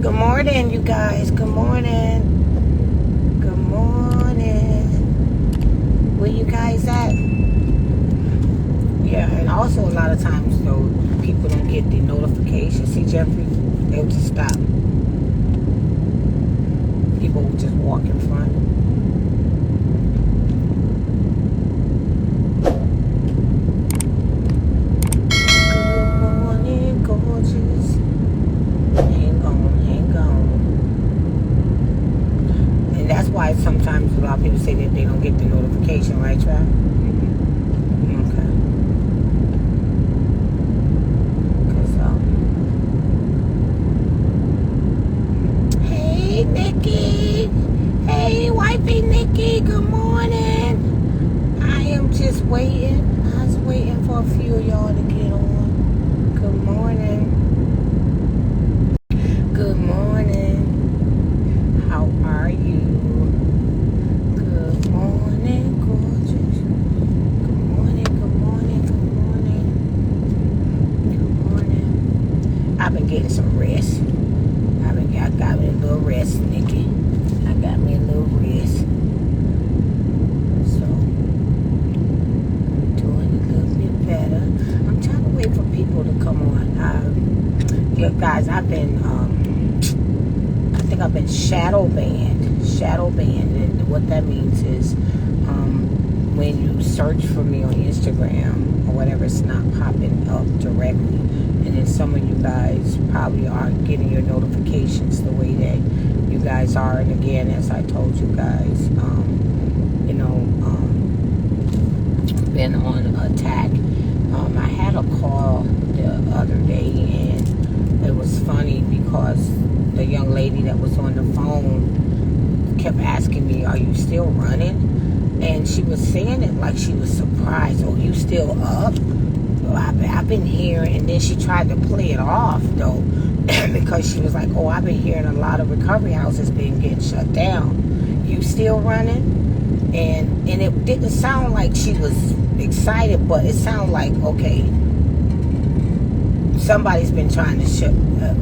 Good morning, you guys. Good morning. Good morning. Where you guys at? Yeah, and also a lot of times, though, people don't get the notification. See, Jeffrey? They'll just stop. People will just walk in front. Good morning, gorgeous. Hang on. And that's why sometimes a lot of people say that they don't get the notification, right, Trav? Okay. Because, hey, Nikki. Hey, wifey Nikki. Good morning. I am just waiting. I was waiting for a few of y'all to get on. Good morning. Good morning. How are you? Good morning, gorgeous. Good morning, good morning, good morning. Good morning. I've been getting some rest. I got me a little rest, Nikki. I got me a little rest. So, I'm doing a little bit better. I'm trying to wait for people to come on. Yeah, guys, I've been, I think I've been shadow banned. Shadow banned, and what that means is when you search for me on Instagram or whatever, it's not popping up directly. And then some of you guys probably aren't getting your notifications the way that you guys are. And again, as I told you guys, been on attack. I had a call the other day, and it was funny because the young lady that was on the phone kept asking me, "Are you still running?" And she was saying it like she was surprised. "Oh, you still up?" Well, I've been hearing, and then she tried to play it off though, because she was like, "Oh, I've been hearing a lot of recovery houses being getting shut down. You still running?" And it didn't sound like she was excited, but it sounded like, okay, somebody's been trying to shut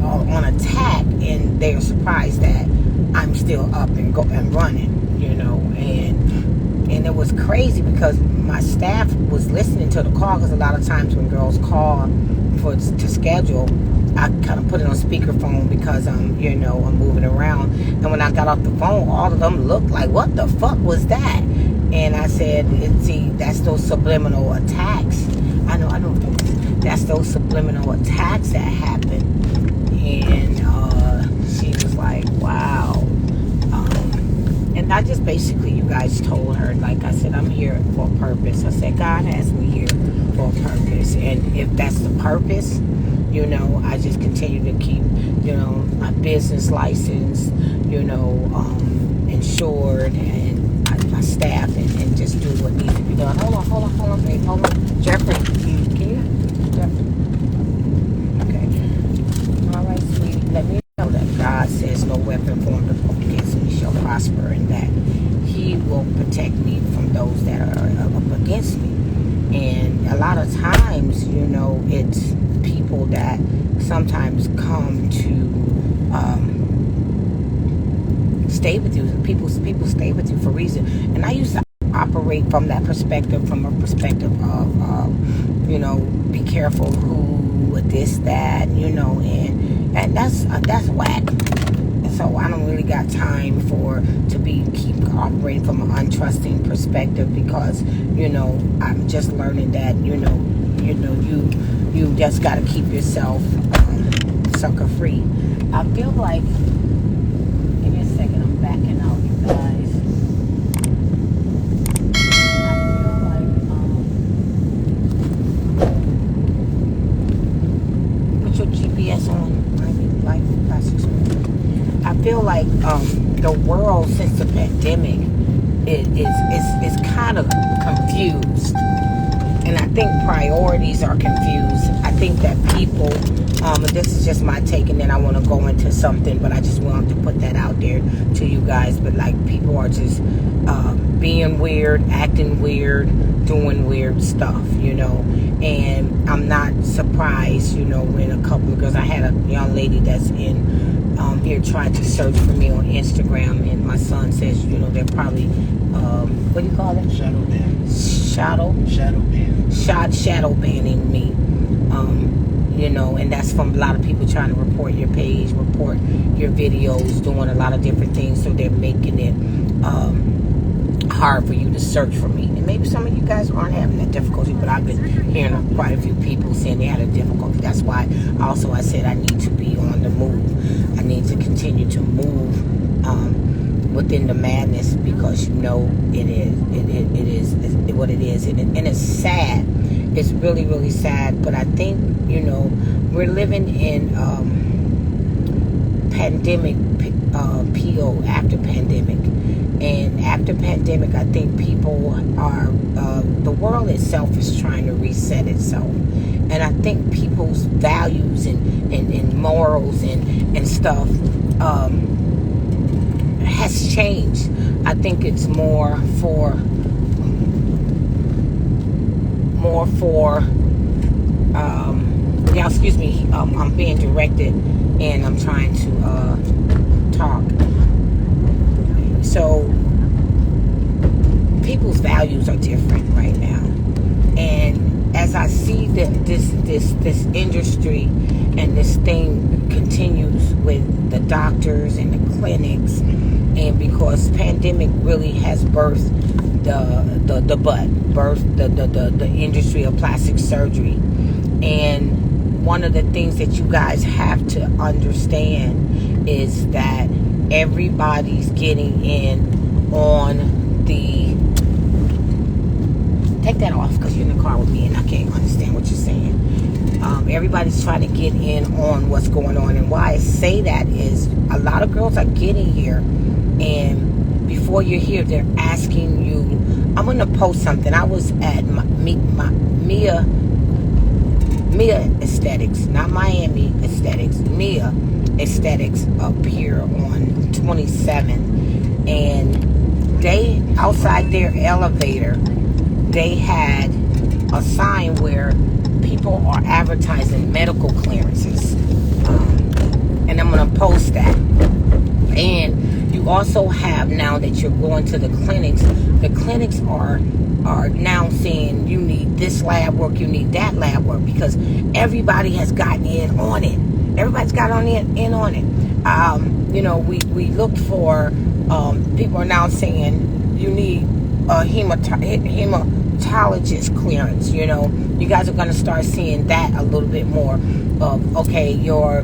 on attack, and they're surprised that I'm still up and running, and it was crazy because my staff was listening to the call, because a lot of times when girls call to schedule, I kind of put it on speakerphone because I'm moving around. And when I got off the phone, all of them looked like, "What the fuck was that?" And I said, "See, that's those subliminal attacks." I know. That's those subliminal attacks that happen. And she was like, "Wow." And I just basically, you guys told her, like I said, I'm here for a purpose. I said, God has me here for a purpose. And if that's the purpose, I just continue to keep, my business license, insured, and my staff, and just do what needs to be done. Hold on, babe, hold on. Jeffrey, can you? Jeffrey. Okay. All right, sweetie. Let me know that God says no weapon formed against me shall prosper, and that He will protect me from those that are up against me. And a lot of times, it's people that sometimes come to stay with you. People stay with you for a reason. And I used to operate from that perspective, from a perspective of, be careful who, this, that, and that's whack. So I don't really got time to keep operating from an untrusting perspective, because I'm just learning that you just got to keep yourself sucker free. I feel like, give me a second, I'm backing out, you guys. I feel like put your GPS on. I feel like the world, since the pandemic, is kind of confused, and I think priorities are confused. I think that people, this is just my take, and then I want to go into something, but I just wanted to put that out there to you guys, but like people are just being weird, acting weird, doing weird stuff, you know. And I'm not surprised, you know, when a couple of girls, I had a young lady that's in here tried to search for me on Instagram, and my son says, you know, they're probably what do you call it? Shadow ban. Shadow ban. Shadow banning me. You know, and that's from a lot of people trying to report your page, report your videos, doing a lot of different things, so they're making it hard for you to search for me. And maybe some of you guys aren't having that difficulty, but I've been hearing quite a few people saying they had a difficulty. That's why I said I need to be on the move. I need to continue to move within the madness, because you know it is what it is, and it's sad. It's really, really sad. But I think, you know, we're living in pandemic, PO, after pandemic. And after pandemic, I think people are, the world itself is trying to reset itself. And I think people's values and morals and stuff has changed. I think it's more for yeah, excuse me, I'm being directed and I'm trying to talk. So people's values are different right now, and as I see that this industry and this thing continues with the doctors and the clinics, and because pandemic really has birthed the industry of plastic surgery. And one of the things that you guys have to understand is that everybody's getting in on the... Take that off, because you're in the car with me and I can't understand what you're saying. Everybody's trying to get in on what's going on. And why I say that is a lot of girls are getting here, and before you're here, they're asking you... I'm going to post something. I was at Mia Aesthetics, not Miami Aesthetics, Mia Aesthetics up here on 27, and they, outside their elevator, they had a sign where people are advertising medical clearances, and I'm going to post that. And you also have, now that you're going to the clinics are now saying you need this lab work, you need that lab work, because everybody has gotten in on it. Everybody's got in on it. You know, we looked for, people are now saying you need a hematologist clearance. You know, you guys are going to start seeing that a little bit more of, okay, your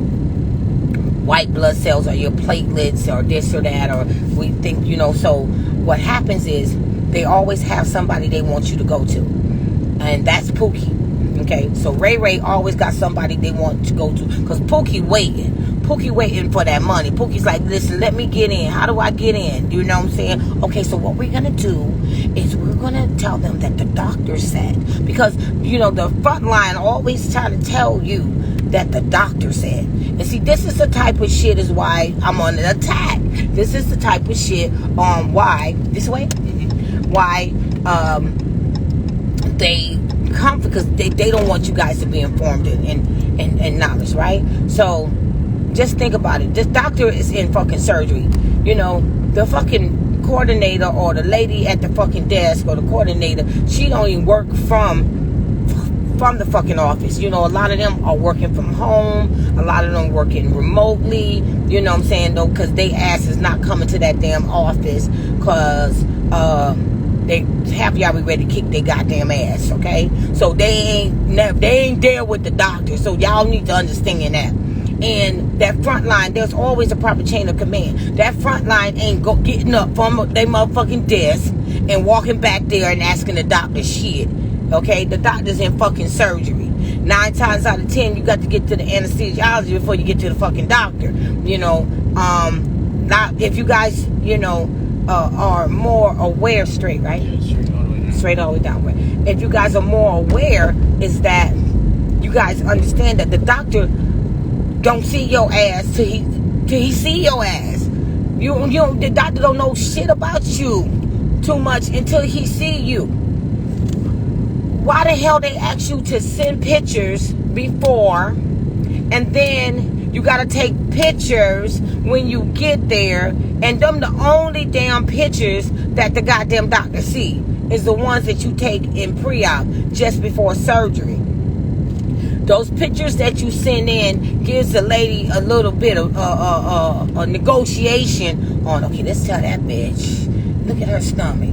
white blood cells or your platelets or this or that, or we think, you know. So what happens is they always have somebody they want you to go to, and that's Pookie. Okay, so Ray always got somebody they want to go to, because Pookie waiting for that money. Pookie's like, listen, let me get in. How do I get in? You know what I'm saying? Okay, so what we're gonna do is we're gonna tell them that the doctor said, because you know the front line always trying to tell you that the doctor said. And see, this is the type of shit is why I'm on an attack. This is the type of shit on why they come, because they don't want you guys to be informed and knowledge, right? So just think about it. This doctor is in fucking surgery. You know, the fucking coordinator or the lady at the fucking desk or the coordinator, she don't even work from the fucking office. You know, a lot of them are working from home. A lot of them working remotely. You know what I'm saying? Though, because they ass is not coming to that damn office, because they half y'all be ready to kick their goddamn ass. Okay, so they ain't there with the doctor. So y'all need to understand that. And that front line, there's always a proper chain of command. That front line ain't getting up from their motherfucking desk and walking back there and asking the doctor shit. Okay, the doctor's in fucking surgery. 9 times out of 10, you got to get to the anesthesiologist before you get to the fucking doctor. You know, not if you guys, you know, are more aware, straight, right? Yeah, straight all the way down. Right? If you guys are more aware, is that you guys understand that the doctor don't see your ass till he see your ass. The doctor don't know shit about you too much until he see you. Why the hell they ask you to send pictures before, and then you gotta take pictures when you get there, and them the only damn pictures that the goddamn doctor see is the ones that you take in pre-op just before surgery. Those pictures that you send in gives the lady a little bit of a negotiation on, okay, let's tell that bitch, look at her stomach.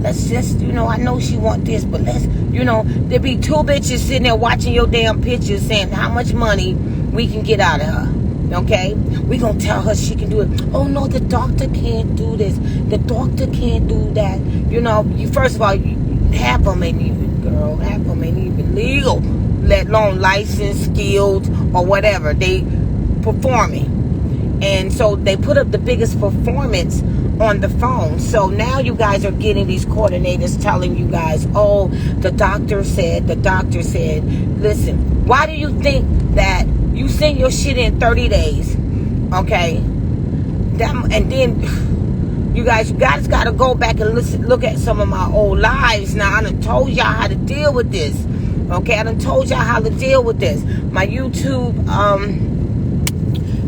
Let's just, I know she want this, but let's, there be two bitches sitting there watching your damn pictures saying how much money we can get out of her. Okay? We gonna tell her she can do it. Oh, no, the doctor can't do this. The doctor can't do that. First of all, half of them ain't even legal, let alone licensed, skilled, or whatever. They performing. And so they put up the biggest performance on the phone. So now you guys are getting these coordinators telling you guys, oh, the doctor said. Listen, why do you think that you send your shit in 30 days, okay? And then you guys got to go back and look at some of my old lives. Now, I done told y'all how to deal with this, okay? I done told y'all how to deal with this. My YouTube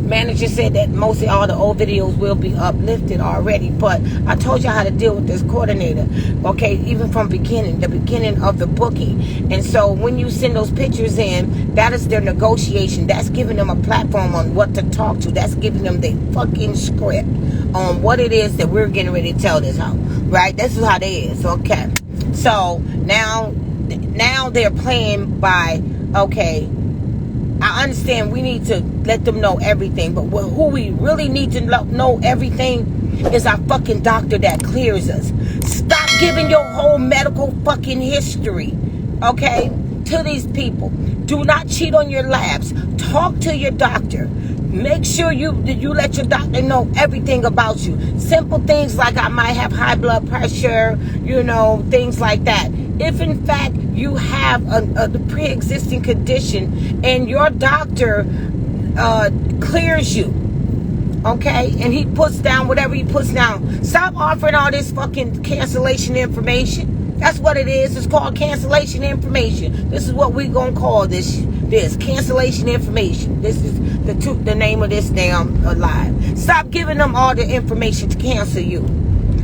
manager said that mostly all the old videos will be uplifted already, but I told you how to deal with this coordinator, okay, even from the beginning of the booking. And so when you send those pictures in, that is their negotiation. That's giving them a platform on what to talk to. That's giving them the fucking script on what it is that we're getting ready to tell this hoe, right? This is how they is, okay? So now they're playing by, okay, I understand we need to let them know everything, but who we really need to know everything is our fucking doctor that clears us. Stop giving your whole medical fucking history, okay, to these people. Do not cheat on your labs. Talk to your doctor. Make sure you let your doctor know everything about you. Simple things like I might have high blood pressure, things like that. If in fact you have a pre-existing condition and your doctor clears you, okay, and he puts down whatever he puts down, stop offering all this fucking cancellation information. That's what it is. It's called cancellation information. This is what we're going to call this cancellation information. This is the name of this damn live. Stop giving them all the information to cancel you.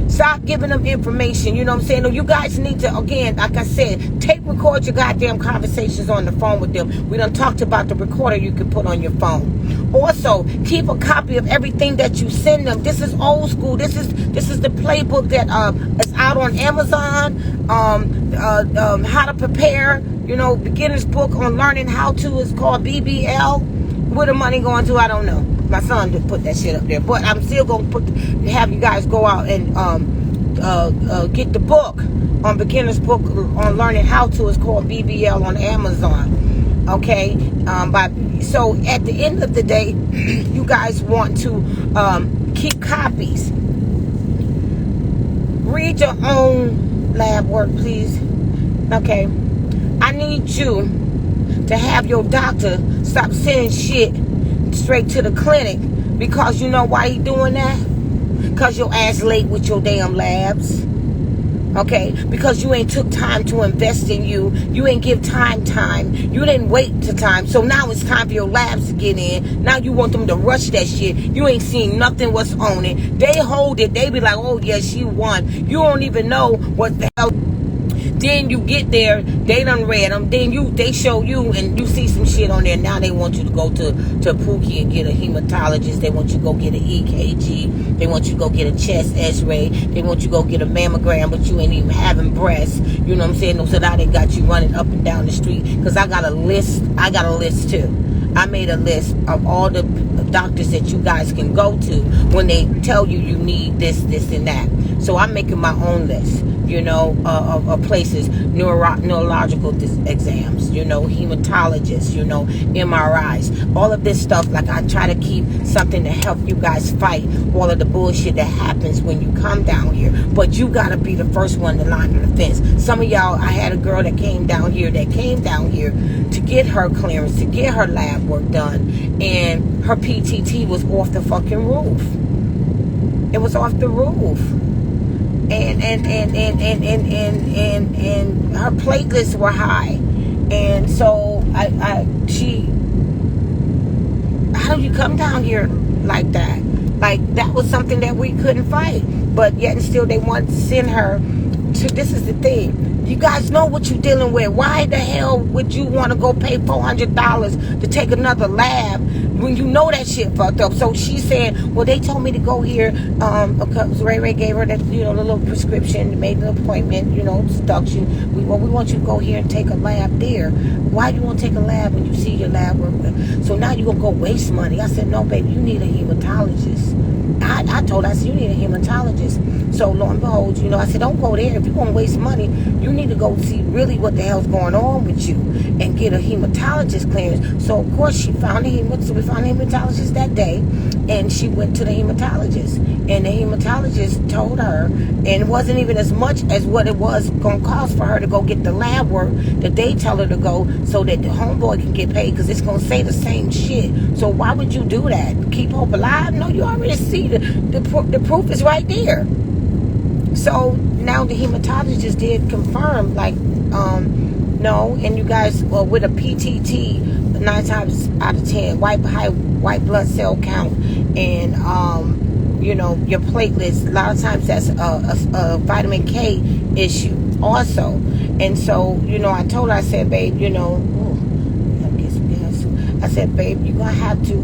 Stop giving them information, you know what I'm saying? No, you guys need to, again, like I said, record your goddamn conversations on the phone with them. We done talked about the recorder you can put on your phone. Also, keep a copy of everything that you send them. This is old school. This is the playbook that is out on Amazon. How to prepare, beginner's book on learning how to is called BBL. Where the money going to, I don't know. My son just put that shit up there, but I'm still gonna have you guys go out and get the book on beginner's book on learning how to. It's called BBL on Amazon. Okay, so at the end of the day, you guys want to keep copies. Read your own lab work, please. Okay, I need you to have your doctor stop sending shit straight to the clinic, because you know why he doing that? Because your ass late with your damn labs. Okay, because you ain't took time to invest in you. You ain't give time. You didn't wait to time. So now it's time for your labs to get in. Now you want them to rush that shit. You ain't seen nothing what's on it. They hold it. They be like, oh yeah, she won. You don't even know what the hell. Then you get there, they done read them. Then they show you, and you see some shit on there. Now they want you to go to Pookie and get a hematologist. They want you to go get an EKG. They want you to go get a chest X-ray. They want you to go get a mammogram, but you ain't even having breasts. You know what I'm saying? So now they got you running up and down the street. Because I got a list too. I made a list of all the doctors that you guys can go to when they tell you need this, and that. So I'm making my own list, of places, neurological exams, hematologists, MRIs, all of this stuff. Like, I try to keep something to help you guys fight all of the bullshit that happens when you come down here. But you got to be the first one to line the fence. Some of y'all, I had a girl that came down here to get her clearance, to get her lab work done, and her PTT was off the fucking roof. It was off the roof. And her platelets were high. And so how do you come down here like that? Like, that was something that we couldn't fight. But yet and still they want to send her to, this is the thing. You guys know what you're dealing with. Why the hell would you want to go pay $400 to take another lab when you know that shit fucked up? So she's saying, well, they told me to go here because Ray gave her that, the little prescription, made an appointment, deduction. We want you to go here and take a lab there. Why do you want to take a lab when you see your lab work? So now you're going to go waste money. I said, no, baby, you need a hematologist. I told her, I said, you need a hematologist. So lo and behold, I said, don't go there. If you're going to waste money, you need to go see really what the hell's going on with you and get a hematologist clearance. So of course we found a hematologist that day, and she went to the hematologist, and the hematologist told her, and it wasn't even as much as what it was going to cost for her to go get the lab work that they tell her to go, so that the homeboy can get paid, because it's going to say the same shit. So why would you do that? Keep hope alive? No, you already see the proof is right there. So now the hematologist did confirm, like, no, and you guys, with a PTT, 9 times out of 10, high white blood cell count, and your platelets, a lot of times that's a vitamin K issue also. And so, I told her, I said, babe, I said, babe, you're going to have to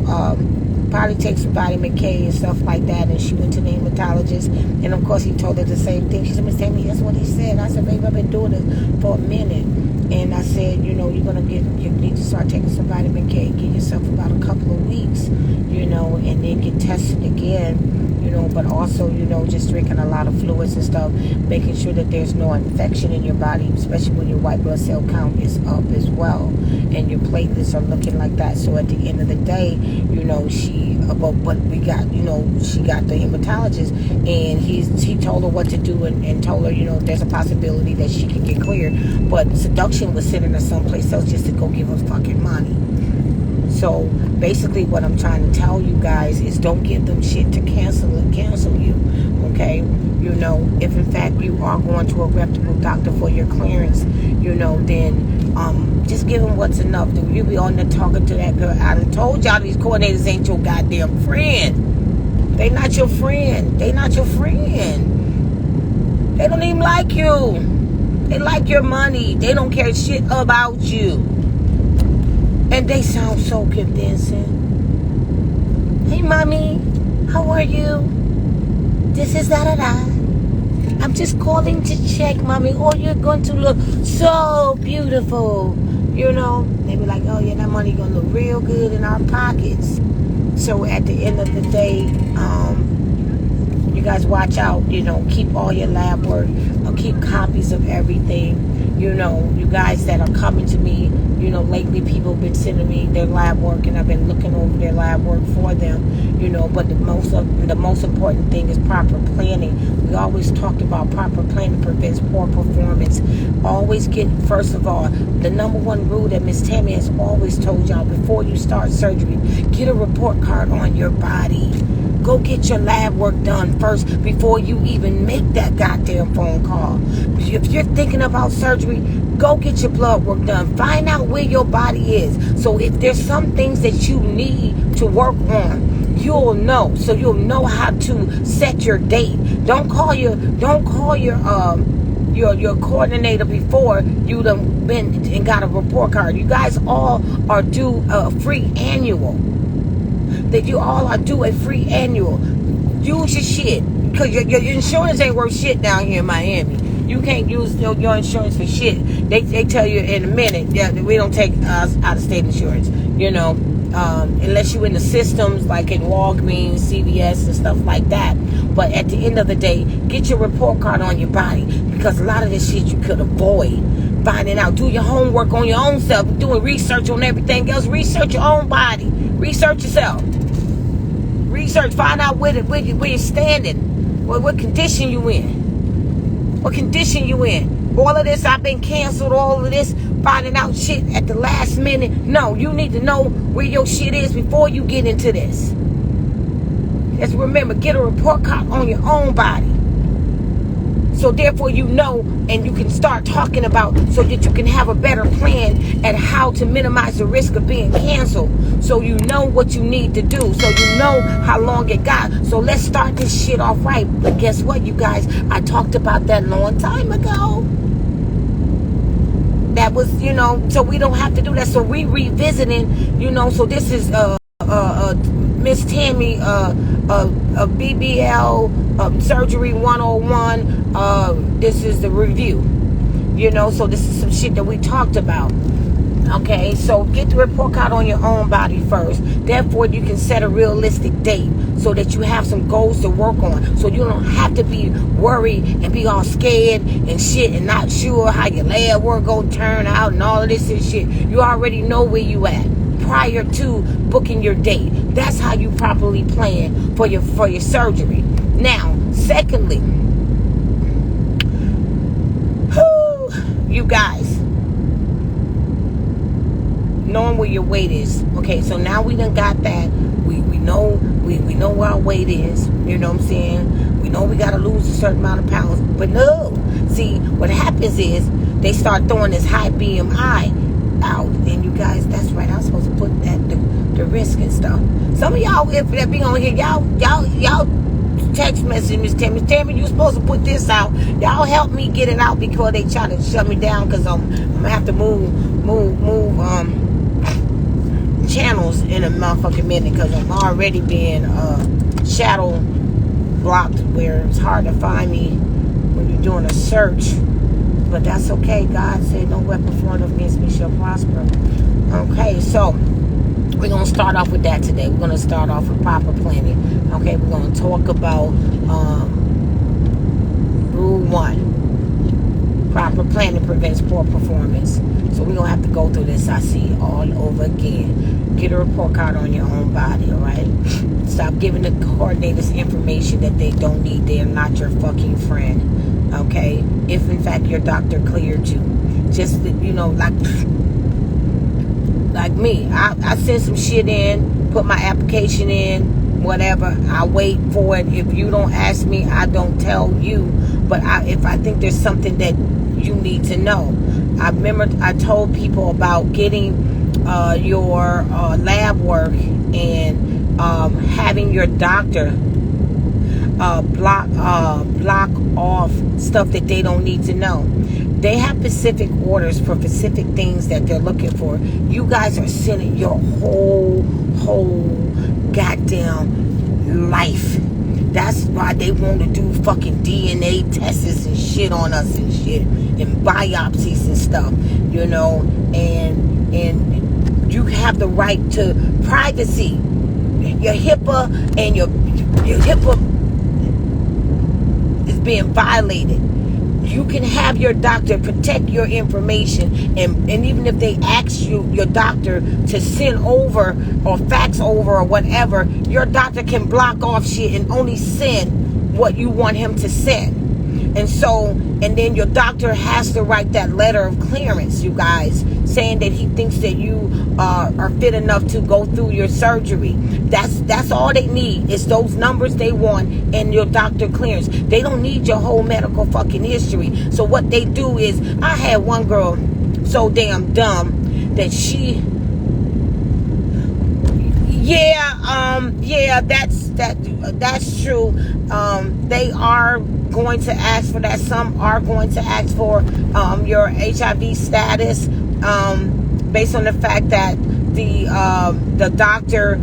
probably take some vitamin K and stuff like that. And she went to the hematologist, and of course he told her the same thing. She said, Miss Tammy, that's what he said. I said, babe, I've been doing this for a minute. And I said, you need to start taking some vitamin K, give yourself about a couple of weeks, and then get tested again, but also, just drinking a lot of fluids and stuff, making sure that there's no infection in your body, especially when your white blood cell count is up as well, and your platelets are looking like that. So at the end of the day, she got the hematologist, and he told her what to do, and told her, there's a possibility that she can get cleared, but seduction was sending her someplace else just to go give her fucking money. So basically what I'm trying to tell you guys is, don't give them shit to cancel you, okay? If in fact you are going to a reputable doctor for your clearance, then just give them what's enough. You be on there talking to that girl. I done told y'all these coordinators ain't your goddamn friend. They not your friend. They not your friend. They don't even like you. They like your money. They don't care shit about you. And they sound so convincing. Hey, mommy, how are you? This is da-da-da. I'm just calling to check, mommy. Oh, you're going to look so beautiful. They be like, oh, yeah, that money going to look real good in our pockets. So at the end of the day, you guys watch out. Keep all your lab work. Keep copies of everything. You guys that are coming to me, lately people have been sending me their lab work, and I've been looking over their lab work for them, but the most important thing is proper planning. We always talked about proper planning prevents poor performance. Always first of all, the number one rule that Miss Tammy has always told y'all before you start surgery, get a report card on your body. Go get your lab work done first before you even make that goddamn phone call. If you're thinking about surgery, go get your blood work done. Find out where your body is. So if there's some things that you need to work on, you'll know. So you'll know how to set your date. Don't call your coordinator before you done been and got a report card. You guys all are due a free annual. That you all are due a free annual. Use your shit, because your insurance ain't worth shit down here in Miami. You can't use your insurance for shit. They tell you in a minute, yeah, we don't take out-of-state insurance, unless you're in the systems like in Walgreens, CVS, and stuff like that. But at the end of the day, get your report card on your body, because a lot of this shit you could avoid. Finding out, do your homework on your own self, doing research on everything else. Research your own body. Research yourself. Research, find out where you're standing. What condition you in. What condition you in. All of this, I've been canceled, all of this, finding out shit at the last minute. No, you need to know where your shit is before you get into this. Let's remember, get a report card on your own body. So therefore you know, and you can start talking about, so that you can have a better plan at how to minimize the risk of being canceled. So you know what you need to do. So you know how long it got. So let's start this shit off right. But guess what, you guys? I talked about that a long time ago. That was, so we don't have to do that. So we revisiting, so this is Miss Tammy, BBL Surgery 101. This is the review, so this is some shit that we talked about. Okay, so get the report card on your own body first. Therefore, you can set a realistic date so that you have some goals to work on. So you don't have to be worried and be all scared and shit and not sure how your lab work gonna turn out and all of this and shit. You already know where you at prior to booking your date. That's how you properly plan for your surgery. Now, secondly, you guys, knowing where your weight is. Okay, so now we done got that. We know where our weight is. You know what I'm saying? We know we gotta lose a certain amount of pounds. But no, see, what happens is they start throwing this high BMI out. And you guys, that's right, I'm supposed to put that the risk and stuff. Some of y'all, if that be on here, y'all text message Miss Tammy, you supposed to put this out. Y'all help me get it out before they try to shut me down, because I'm gonna have to move channels in a motherfucking minute, because I'm already being shadow blocked where it's hard to find me when you're doing a search. But that's okay. God said no weapon formed against me shall prosper. Okay, so we're going to start off with that today. We're going to start off with proper planning. Okay, we're going to talk about rule 1. Proper planning prevents poor performance. So we're going to have to go through this, I see, all over again. Get a report card on your own body, all right? Stop giving the coordinators information that they don't need. They are not your fucking friend, okay? If, in fact, your doctor cleared you. Just, like me. I send some shit in, put my application in, whatever. I wait for it. If you don't ask me, I don't tell you. But if I think there's something that you need to know. I remember I told people about getting your lab work and having your doctor block off stuff that they don't need to know. They have specific orders for specific things that they're looking for. You guys are sending your whole goddamn life. That's why they want to do fucking DNA tests and shit on us and shit, and biopsies and stuff, and you have the right to privacy. Your HIPAA and your HIPAA is being violated. You can have your doctor protect your information, and even if they ask your doctor to send over or fax over or whatever, your doctor can block off shit and only send what you want him to send. And then your doctor has to write that letter of clearance, you guys, saying that he thinks that you are fit enough to go through your surgery. That's all they need, is those numbers they want and your doctor clearance. They don't need your whole medical fucking history. So what they do is, I had one girl so damn dumb that she, that's true. They are going to ask for that. Some are going to ask for your HIV status, based on the fact that the doctor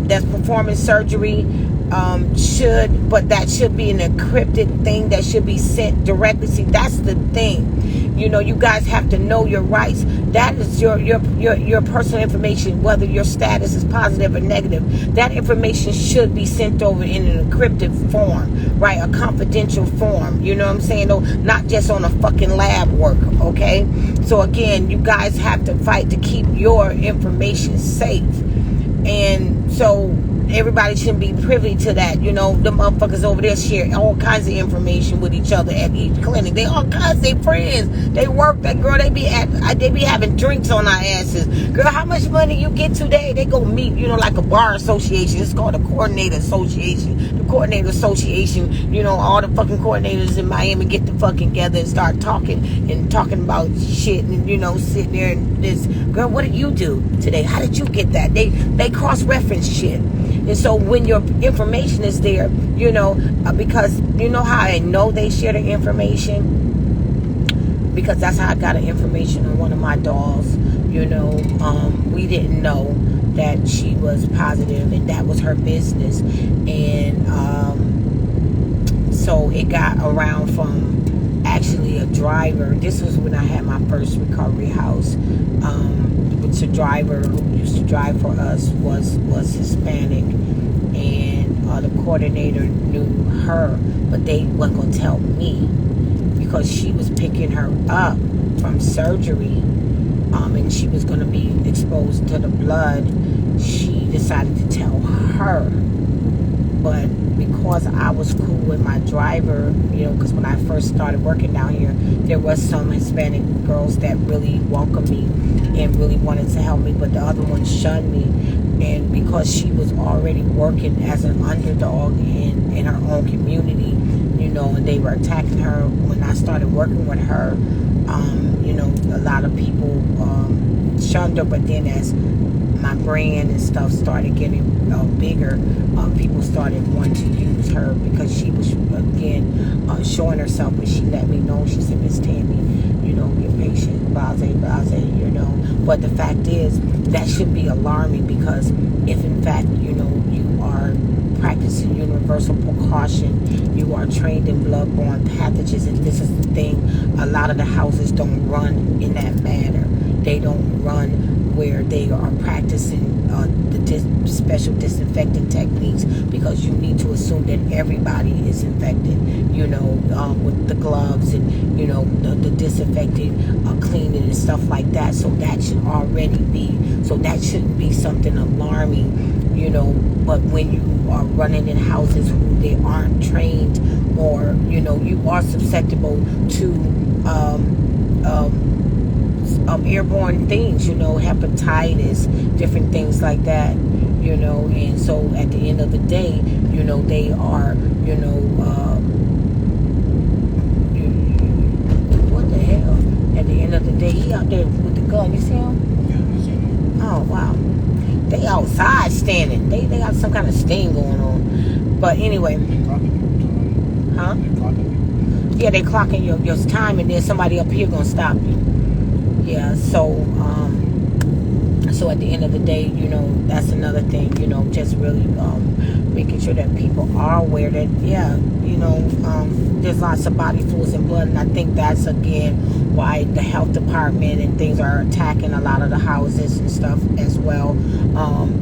that's performing surgery but that should be an encrypted thing that should be sent directly. See, that's the thing. You guys have to know your rights. That is your personal information, whether your status is positive or negative. That information should be sent over in an encrypted form, right? A confidential form. You know what I'm saying? No, not just on a fucking lab work, okay? So again, you guys have to fight to keep your information safe. And so everybody shouldn't be privy to that. You know, the motherfuckers over there share all kinds of information with each other at each clinic. They all kinds, they friends. They work, that girl, they be having drinks on our asses. Girl, how much money you get today? They go meet, you know, like a bar association. It's called a coordinator association. The coordinator association, you know, all the fucking coordinators in Miami get to fucking together and start talking about shit, and, you know, sitting there and this, girl, what did you do today? How did you get that? They cross-reference shit. And so when your information is there, you know, because you know how I know they share the information? Because that's how I got the information on one of my dolls. You know, we didn't know that she was positive, and that was her business. And so it got around from actually a driver. This was when I had my first recovery house. The driver who used to drive for us was Hispanic, and the coordinator knew her, but they weren't going to tell me because she was picking her up from surgery, and she was going to be exposed to the blood. She decided to tell her, but because I was cool with my driver, you know, because when I first started working down here, there was some Hispanic girls that really welcomed me and really wanted to help me, but the other ones shunned me. And because she was already working as an underdog in her own community, you know, and they were attacking her when I started working with her, you know, a lot of people shunned her. But then as my brand and stuff started getting bigger, people started wanting to use her because she was, again, showing herself. But she let me know, she said, Miss Tammy, you know, you're patient, blase, you know. But the fact is, that should be alarming, because if in fact, you know, you are practicing universal precaution, you are trained in bloodborne pathogens, and this is the thing, a lot of the houses don't run in that manner. They don't run where they are practicing the special disinfecting techniques, because you need to assume that everybody is infected, you know, with the gloves and, you know, the disinfecting, cleaning and stuff like that. So that should already be, so that shouldn't be something alarming, you know. But when you are running in houses who they aren't trained, or, you know, you are susceptible to airborne things, you know, hepatitis, different things like that, you know. And so at the end of the day, you know, they are, you know, what the hell? At the end of the day, he out there with the gun. You see him? Yeah, I see him. Oh, wow. They outside standing. They got some kind of sting going on. But anyway. Huh? Yeah, they clocking your time, and then somebody up here gonna stop you. Yeah, so at the end of the day, you know, that's another thing, you know, just really making sure that people are aware that, yeah, you know, there's lots of body fluids and blood, and I think that's, again, why the health department and things are attacking a lot of the houses and stuff as well,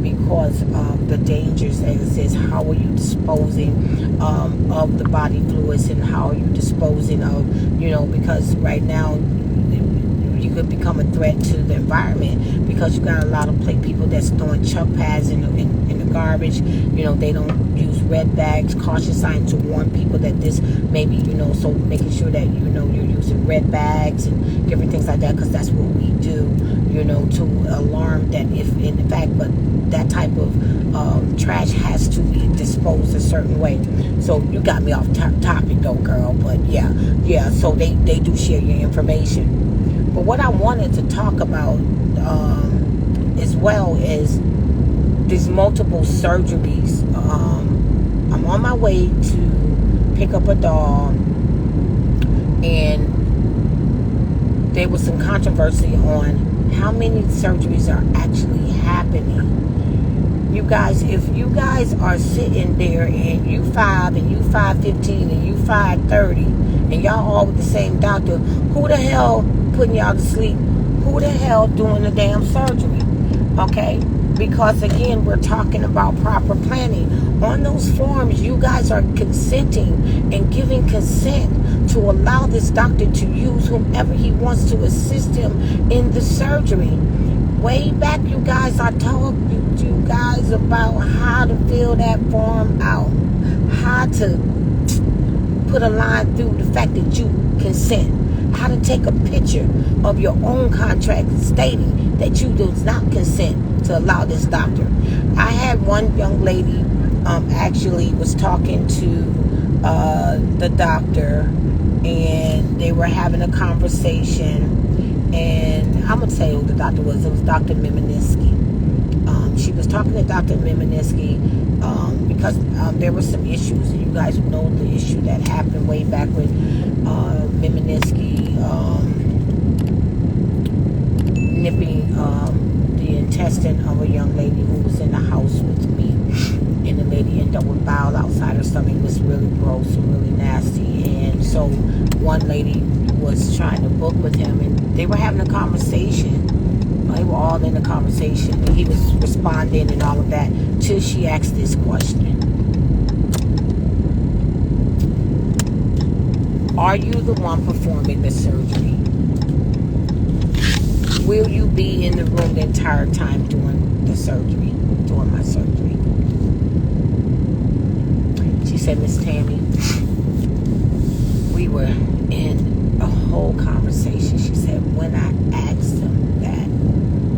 because of the dangers that exist. How are you disposing of the body fluids, and how are you disposing of, you know, because right now, you could become a threat to the environment, because you got a lot of people that's throwing chuck pads in the garbage. You know, they don't use red bags, caution signs to warn people that this maybe, you know, so making sure that, you know, you're using red bags and different things like that, because that's what we do, you know, to alarm that if in fact, but that type of trash has to be disposed a certain way. So you got me off topic though, girl, but yeah, so they do share your information. But what I wanted to talk about as well is these multiple surgeries. I'm on my way to pick up a dog, and there was some controversy on how many surgeries are actually happening. You guys, if you guys are sitting there and you 5 and you 5'15" and you 5'30", and y'all all with the same doctor, who the hell putting y'all to sleep? Who the hell doing the damn surgery? Okay? Because again, we're talking about proper planning. On those forms, you guys are consenting and giving consent to allow this doctor to use whomever he wants to assist him in the surgery. Way back, you guys, I told you guys about how to fill that form out. How to put a line through the fact that you consent. How to take a picture of your own contract stating that you do not consent to allow this doctor. I had one young lady actually was talking to the doctor, and they were having a conversation. And I'm going to tell you who the doctor was. It was Dr. Miminiski. She was talking to Dr. Miminiski because there were some issues. And you guys know the issue that happened way back with Miminiski nipping the intestine of a young lady who was in the house with me. And the lady ended up with bowel outside her stomach. It was really gross and really nasty. And so one lady was trying to book with him, and they were having a conversation. They were all in the conversation, and he was responding and all of that, till she asked this question: are you the one performing the surgery? Will you be in the room the entire time doing the surgery, doing my surgery? She said, Miss Tammy, we were in a whole conversation. She said, when I asked him that,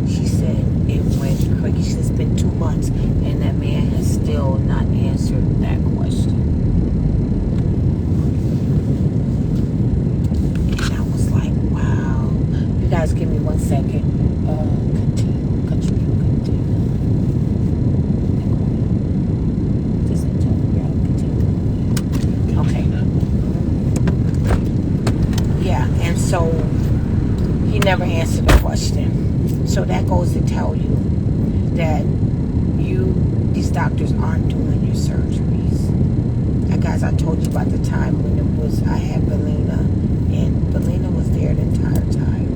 she said, it went quick. She said, it's been 2 months, and that man has still not answered that question. And I was like, wow. You guys give me 1 second. Continue. Just continue. Okay. Yeah, and so he never answered the question. So that goes to tell you that these doctors aren't doing your surgeries. Guys, I told you about the time when I had Belina, and Belina was there the entire time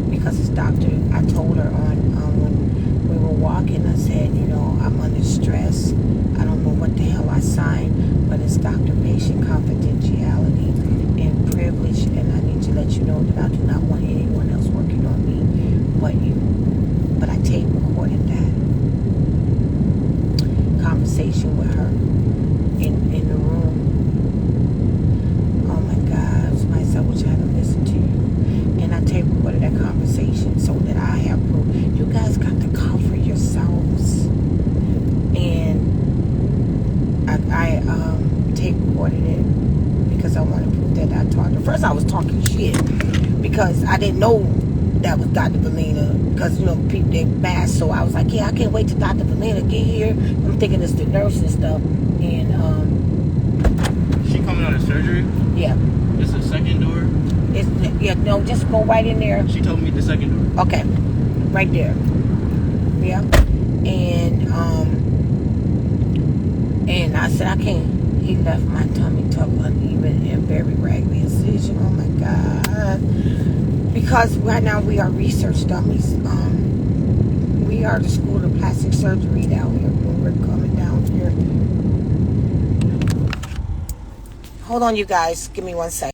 because his doctor. I told her when we were walking, I said, I'm under stress. I don't know what the hell I signed, but it's doctor-patient confidentiality and privilege, and I need to let you know that I do not want anyone else working on me but you. But I tape recorded that conversation with her in the room. Oh my God, somebody said, I wish I had to listen to you. And I tape recorded that conversation so that I have proof. You guys got to cover yourselves. And I tape recorded it because I want to prove that I talked to her. First I was talking shit because I didn't know that was Dr. Belina, because people, they masked. So I was like, yeah, I can't wait till Dr. Belina get here. I'm thinking it's the nurse and stuff. And she coming out of surgery? Yeah. It's the second door? Just go right in there. She told me the second door. Okay. Right there. Yeah. And I said, I can't. He left my tummy tuck uneven and very raggedy incision. Oh my God. Because right now we are research dummies. We are the school of plastic surgery down here. When we're coming down here. Hold on, you guys. Give me 1 second.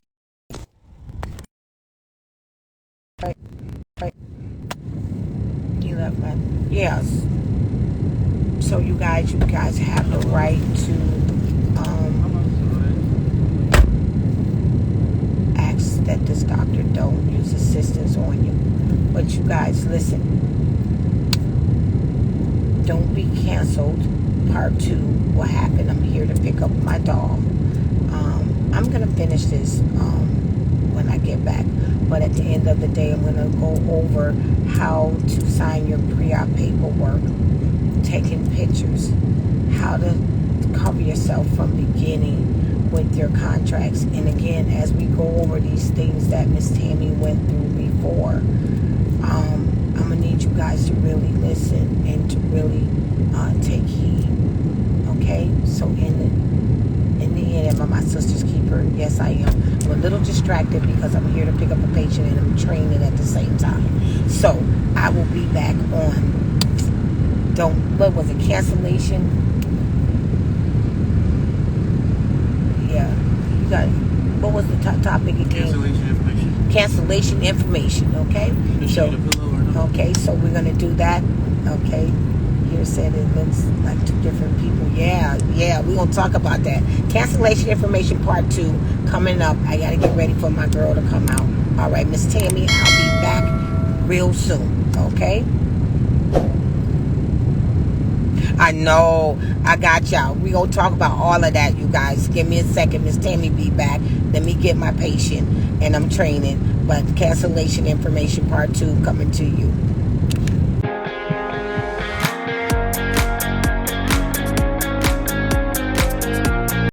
Right. You left my... Yes. So you guys have the right to ask that this doctor don't use assistance on you. But you guys, listen. Don't be canceled. Part 2 will happen. I'm here to pick up my dog. I'm going to finish this when I get back. But at the end of the day, I'm going to go over how to sign your pre-op paperwork, taking pictures, how to cover yourself from beginning with your contracts. And again, as we go over these things that Miss Tammy went through before, I'm going to need you guys to really listen and to really take heed. Okay? So in the end, am I my sister's keeper? Yes, I am. I'm a little distracted because I'm here to pick up a patient and I'm training at the same time. So I will be back on what was it, cancellation? Yeah. You got, what was the topic again? Cancellation information. Cancellation information, okay? Does she need a pillow or Okay, so we're gonna do that. Okay. Here said it looks like two different people. Yeah, we're gonna talk about that. Cancellation information part 2 coming up. I gotta get ready for my girl to come out. All right, Miss Tammy, I'll be back real soon. Okay. I know. I got y'all. We gonna talk about all of that, you guys. Give me a second. Miss Tammy be back. Let me get my patient, and I'm training. But cancellation information part 2 coming to you.